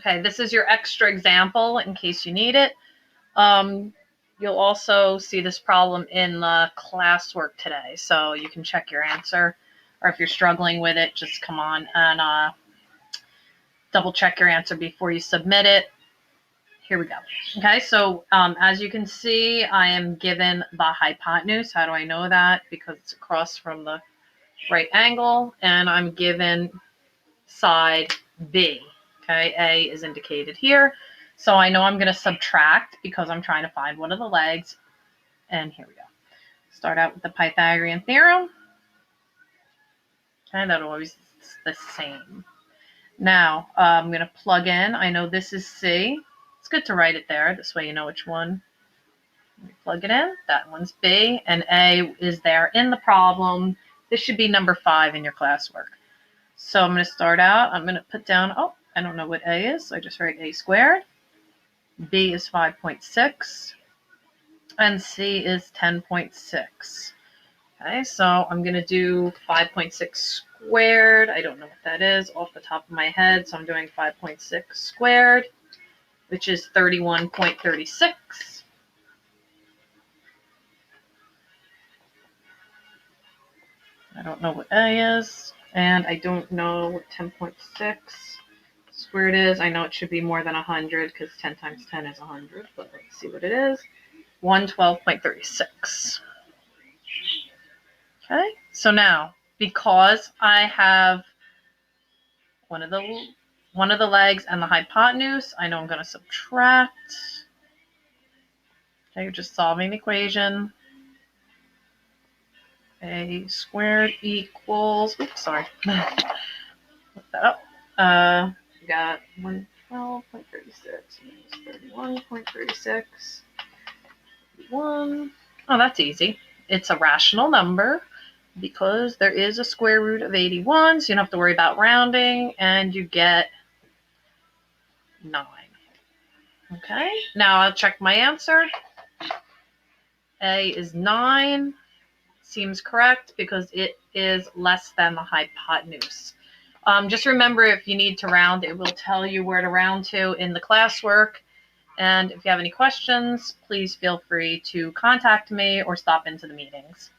Okay, this is your extra example in case you need it. You'll also see this problem in the classwork today, so you can check your answer. Or if you're struggling with it, just come on and double check your answer before you submit it. Here we go. Okay, so as you can see, I am given the hypotenuse. How do I know that? Because it's across from the right angle, and I'm given side B. Okay, A is indicated here. So I know I'm going to subtract because I'm trying to find one of the legs. And here we go. Start out with the Pythagorean theorem. And that always is the same. Now, I'm going to plug in. I know this is C. It's good to write it there. This way you know which one. Plug it in. That one's B. And A is there in the problem. This should be number 5 in your classwork. So I'm going to start out. I'm going to put down, I don't know what A is, so I just write A squared. B is 5.6. And C is 10.6. Okay, so I'm going to do 5.6 squared. I don't know what that is off the top of my head, so I'm doing 5.6 squared, which is 31.36. I don't know what A is, and I don't know what 10.6 squared is. I know it should be more than 100 because 10 times 10 is 100, but let's see what it is. 112.36. Okay, so now, because I have one of the legs and the hypotenuse, I know I'm going to subtract. Okay, you're just solving the equation. A squared equals, oops, sorry. Look that up. We got 112.36 minus 31.36. 1. Oh, that's easy. It's a rational number because there is a square root of 81, so you don't have to worry about rounding, and you get 9. Okay, now I'll check my answer. A is 9. Seems correct because it is less than the hypotenuse. Just remember, if you need to round, it will tell you where to round to in the classwork. And if you have any questions, please feel free to contact me or stop into the meetings.